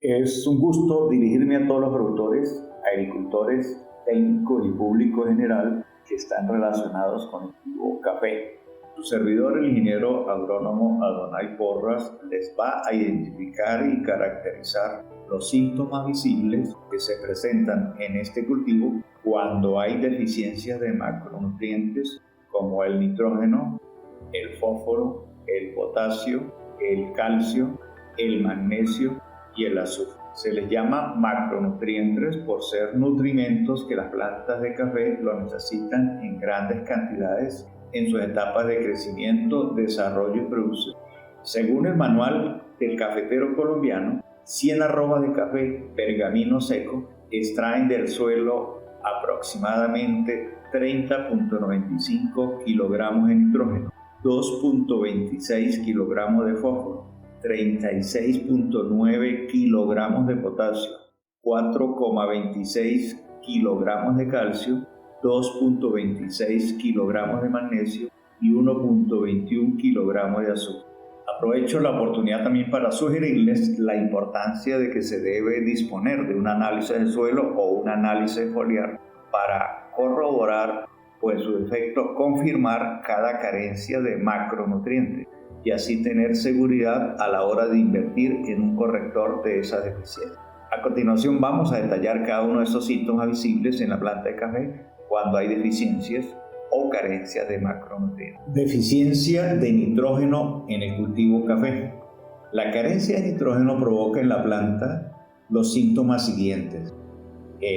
Es un gusto dirigirme a todos los productores, agricultores, técnicos y público en general que están relacionados con el cultivo café. Su servidor, el ingeniero agrónomo Adonai Porras, les va a identificar y caracterizar los síntomas visibles que se presentan en este cultivo cuando hay deficiencias de macronutrientes como el nitrógeno, el fósforo, el potasio, el calcio, el magnesio y el azufre. Se les llama macronutrientes por ser nutrimentos que las plantas de café lo necesitan en grandes cantidades en sus etapas de crecimiento, desarrollo y producción. Según el manual del cafetero colombiano, 100 arrobas de café pergamino seco extraen del suelo aproximadamente 30.95 kilogramos de nitrógeno, 2.26 kilogramos de fósforo, 36.9 kilogramos de potasio, 4,26 kilogramos de calcio, 2.26 kilogramos de magnesio y 1.21 kilogramos de azúcar. Aprovecho la oportunidad también para sugerirles la importancia de que se debe disponer de un análisis de suelo o un análisis foliar para corroborar o en su defecto confirmar cada carencia de macronutrientes y así tener seguridad a la hora de invertir en un corrector de esa deficiencia. A continuación vamos a detallar cada uno de esos síntomas visibles en la planta de café cuando hay deficiencias o carencias de macronutrientes. Deficiencia de nitrógeno en el cultivo café. La carencia de nitrógeno provoca en la planta los síntomas siguientes.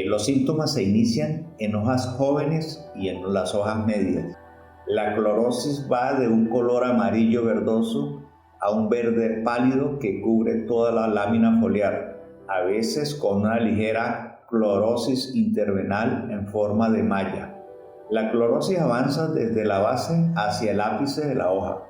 Los síntomas se inician en hojas jóvenes y en las hojas medias. La clorosis va de un color amarillo verdoso a un verde pálido que cubre toda la lámina foliar, a veces con una ligera clorosis intervenal en forma de malla. La clorosis avanza desde la base hacia el ápice de la hoja,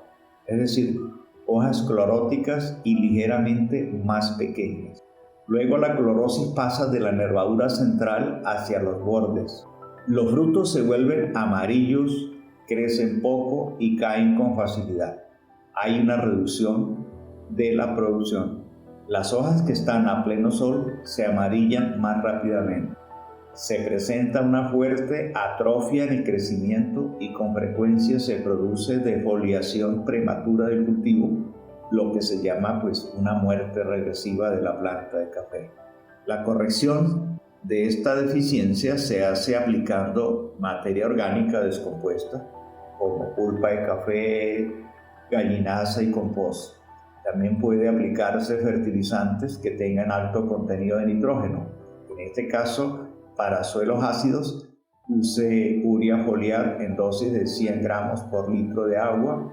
es decir, hojas cloróticas y ligeramente más pequeñas. Luego la clorosis pasa de la nervadura central hacia los bordes. Los frutos se vuelven amarillos, crecen poco y caen con facilidad. Hay una reducción de la producción. Las hojas que están a pleno sol se amarillan más rápidamente. Se presenta una fuerte atrofia en el crecimiento y con frecuencia se produce defoliación prematura del cultivo, lo que se llama una muerte regresiva de la planta de café. La corrección de esta deficiencia se hace aplicando materia orgánica descompuesta como pulpa de café, gallinaza y compost. También puede aplicarse fertilizantes que tengan alto contenido de nitrógeno. En este caso, para suelos ácidos, use urea foliar en dosis de 100 gramos por litro de agua.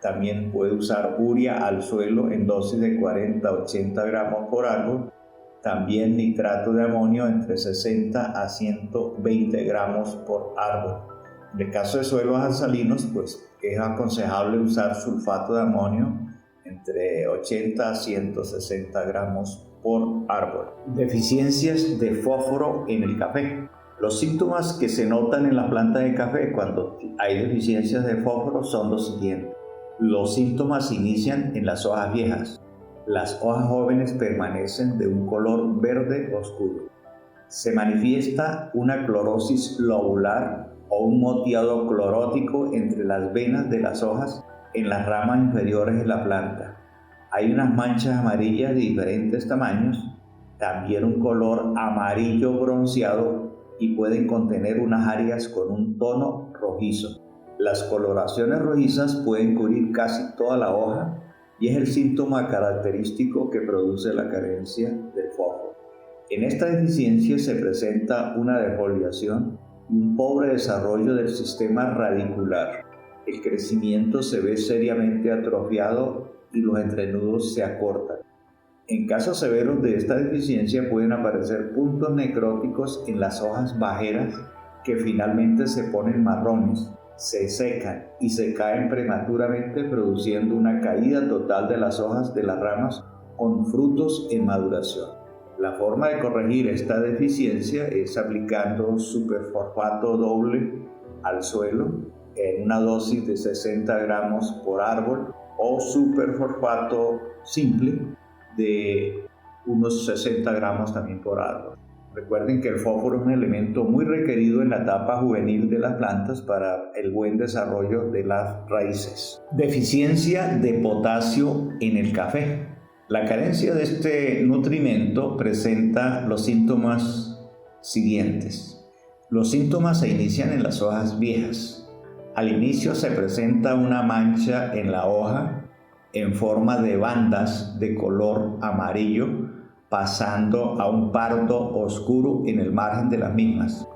También puede usar urea al suelo en dosis de 40 a 80 gramos por árbol. También nitrato de amonio entre 60 a 120 gramos por árbol. En el caso de suelos alcalinos, es aconsejable usar sulfato de amonio entre 80 a 160 gramos por árbol. Deficiencias de fósforo en el café. Los síntomas que se notan en la planta de café cuando hay deficiencias de fósforo son los siguientes. Los síntomas se inician en las hojas viejas. Las hojas jóvenes permanecen de un color verde oscuro. Se manifiesta una clorosis lobular o un moteado clorótico entre las venas de las hojas en las ramas inferiores de la planta. Hay unas manchas amarillas de diferentes tamaños, también un color amarillo bronceado y pueden contener unas áreas con un tono rojizo. Las coloraciones rojizas pueden cubrir casi toda la hoja y es el síntoma característico que produce la carencia de fósforo. En esta deficiencia se presenta una defoliación y un pobre desarrollo del sistema radicular. El crecimiento se ve seriamente atrofiado y los entrenudos se acortan. En casos severos de esta deficiencia pueden aparecer puntos necróticos en las hojas bajeras que finalmente se ponen marrones, se secan y se caen prematuramente, produciendo una caída total de las hojas de las ramas con frutos en maduración. La forma de corregir esta deficiencia es aplicando superfosfato doble al suelo en una dosis de 60 gramos por árbol o superfosfato simple de unos 60 gramos también por árbol. Recuerden que el fósforo es un elemento muy requerido en la etapa juvenil de las plantas para el buen desarrollo de las raíces. Deficiencia de potasio en el café. La carencia de este nutrimento presenta los síntomas siguientes. Los síntomas se inician en las hojas viejas. Al inicio se presenta una mancha en la hoja en forma de bandas de color amarillo, pasando a un pardo oscuro en el margen de las mismas.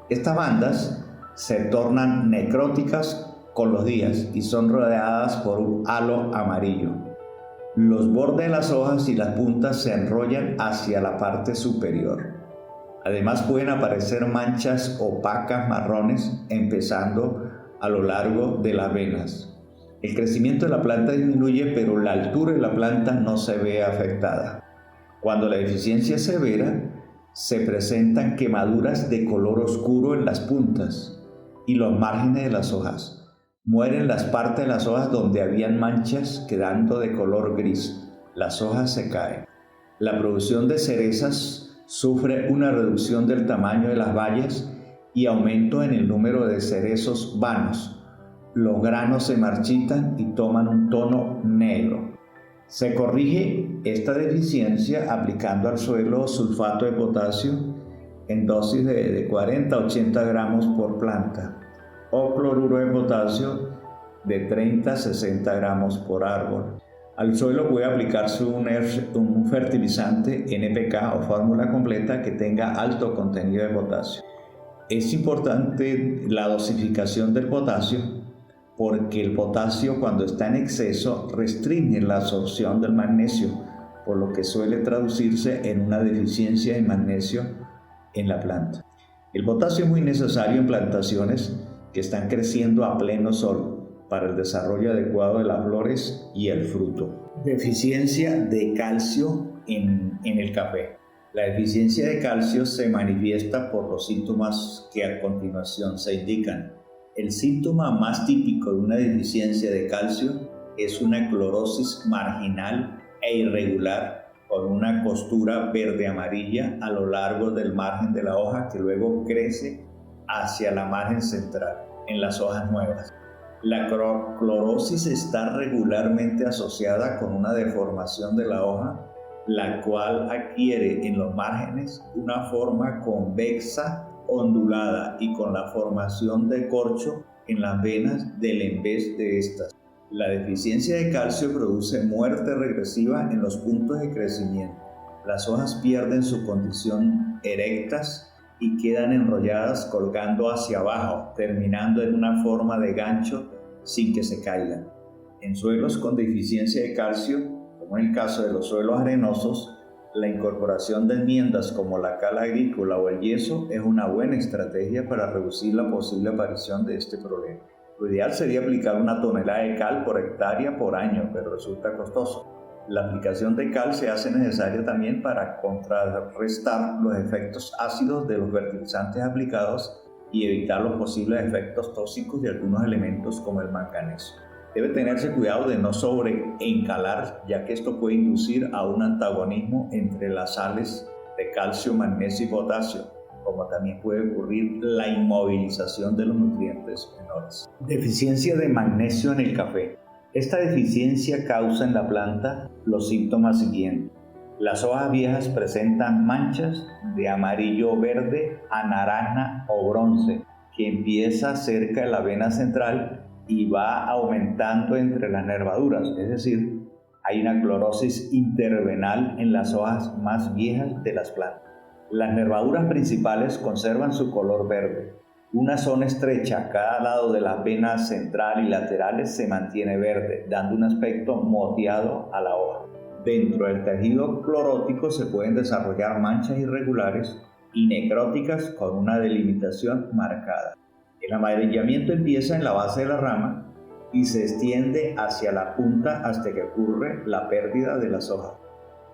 Estas bandas se tornan necróticas con los días y son rodeadas por un halo amarillo. Los bordes de las hojas y las puntas se enrollan hacia la parte superior. Además pueden aparecer manchas opacas marrones empezando a lo largo de las venas. El crecimiento de la planta disminuye, pero la altura de la planta no se ve afectada. Cuando la deficiencia es severa, se presentan quemaduras de color oscuro en las puntas y los márgenes de las hojas. Mueren las partes de las hojas donde habían manchas, quedando de color gris. Las hojas se caen. La producción de cerezas sufre una reducción del tamaño de las bayas y aumento en el número de cerezos vanos. Los granos se marchitan y toman un tono negro. Se corrige esta deficiencia aplicando al suelo sulfato de potasio en dosis de 40 a 80 gramos por planta o cloruro de potasio de 30 a 60 gramos por árbol. Al suelo puede aplicarse un fertilizante NPK o fórmula completa que tenga alto contenido de potasio. Es importante la dosificación del potasio porque el potasio, cuando está en exceso, restringe la absorción del magnesio, por lo que suele traducirse en una deficiencia de magnesio en la planta. El potasio es muy necesario en plantaciones que están creciendo a pleno sol para el desarrollo adecuado de las flores y el fruto. Deficiencia de calcio en el café. La deficiencia de calcio se manifiesta por los síntomas que a continuación se indican. El síntoma más típico de una deficiencia de calcio es una clorosis marginal e irregular con una costura verde-amarilla a lo largo del margen de la hoja que luego crece hacia la margen central en las hojas nuevas. La clorosis está regularmente asociada con una deformación de la hoja, la cual adquiere en los márgenes una forma convexa ondulada y con la formación de corcho en las venas del envés de estas. La deficiencia de calcio produce muerte regresiva en los puntos de crecimiento. Las hojas pierden su condición erectas y quedan enrolladas colgando hacia abajo, terminando en una forma de gancho sin que se caigan. En suelos con deficiencia de calcio, como en el caso de los suelos arenosos, la incorporación de enmiendas como la cal agrícola o el yeso es una buena estrategia para reducir la posible aparición de este problema. Lo ideal sería aplicar 1 tonelada de cal por hectárea por año, pero resulta costoso. La aplicación de cal se hace necesaria también para contrarrestar los efectos ácidos de los fertilizantes aplicados y evitar los posibles efectos tóxicos de algunos elementos como el manganeso. Debe tenerse cuidado de no sobreencalar, ya que esto puede inducir a un antagonismo entre las sales de calcio, magnesio y potasio, como también puede ocurrir la inmovilización de los nutrientes menores. Deficiencia de magnesio en el café. Esta deficiencia causa en la planta los síntomas siguientes. Las hojas viejas presentan manchas de amarillo verde a naranja o bronce, que empieza cerca de la vena central y va aumentando entre las nervaduras, es decir, hay una clorosis intervenal en las hojas más viejas de las plantas. Las nervaduras principales conservan su color verde. Una zona estrecha a cada lado de las venas central y laterales se mantiene verde, dando un aspecto moteado a la hoja. Dentro del tejido clorótico se pueden desarrollar manchas irregulares y necróticas con una delimitación marcada. El amarillamiento empieza en la base de la rama y se extiende hacia la punta hasta que ocurre la pérdida de las hojas.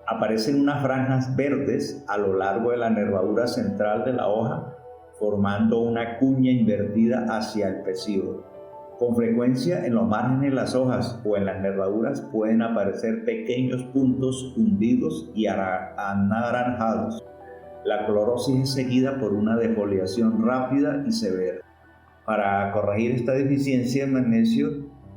Aparecen unas franjas verdes a lo largo de la nervadura central de la hoja, formando una cuña invertida hacia el pecíolo. Con frecuencia en los márgenes de las hojas o en las nervaduras pueden aparecer pequeños puntos hundidos y anaranjados. La clorosis es seguida por una defoliación rápida y severa. Para corregir esta deficiencia de magnesio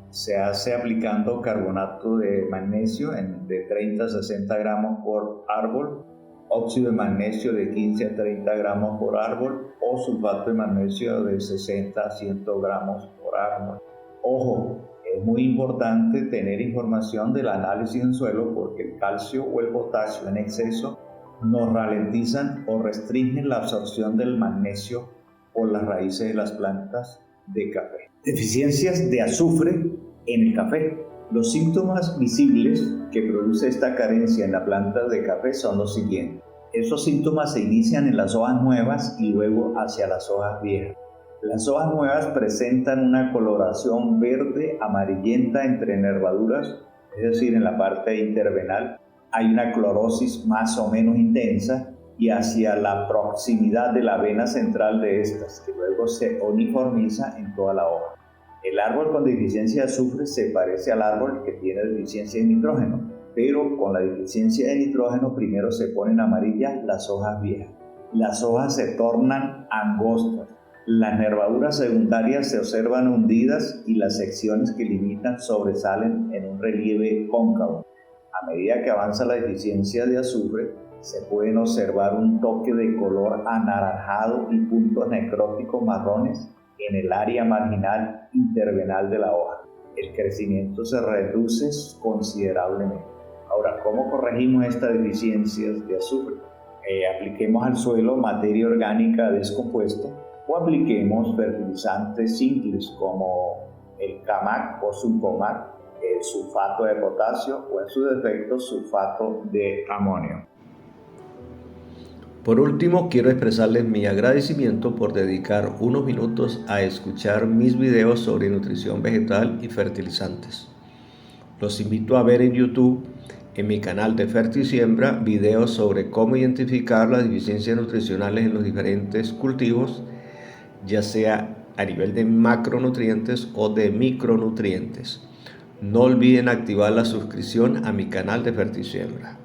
se hace aplicando carbonato de magnesio de 30 a 60 gramos por árbol, óxido de magnesio de 15 a 30 gramos por árbol o sulfato de magnesio de 60 a 100 gramos por árbol. Ojo, es muy importante tener información del análisis en suelo porque el calcio o el potasio en exceso nos ralentizan o restringen la absorción del magnesio por las raíces de las plantas de café. Deficiencias de azufre en el café. Los síntomas visibles que produce esta carencia en la planta de café son los siguientes. Esos síntomas se inician en las hojas nuevas y luego hacia las hojas viejas. Las hojas nuevas presentan una coloración verde amarillenta entre nervaduras, es decir, en la parte intervenal hay una clorosis más o menos intensa y hacia la proximidad de la vena central de estas, que luego se uniformiza en toda la hoja. El árbol con deficiencia de azufre se parece al árbol que tiene deficiencia de nitrógeno, pero con la deficiencia de nitrógeno primero se ponen amarillas las hojas viejas. Las hojas se tornan angostas, las nervaduras secundarias se observan hundidas y las secciones que limitan sobresalen en un relieve cóncavo. A medida que avanza la deficiencia de azufre, se pueden observar un toque de color anaranjado y puntos necróticos marrones en el área marginal intervenal de la hoja. El crecimiento se reduce considerablemente. Ahora, ¿cómo corregimos estas deficiencias de azufre? Apliquemos al suelo materia orgánica descompuesta o apliquemos fertilizantes simples como el CAMAC o Sulfomac, el sulfato de potasio o en su defecto sulfato de amonio. Por último, quiero expresarles mi agradecimiento por dedicar unos minutos a escuchar mis videos sobre nutrición vegetal y fertilizantes. Los invito a ver en YouTube, en mi canal de Fertisiembra, videos sobre cómo identificar las deficiencias nutricionales en los diferentes cultivos, ya sea a nivel de macronutrientes o de micronutrientes. No olviden activar la suscripción a mi canal de Fertisiembra.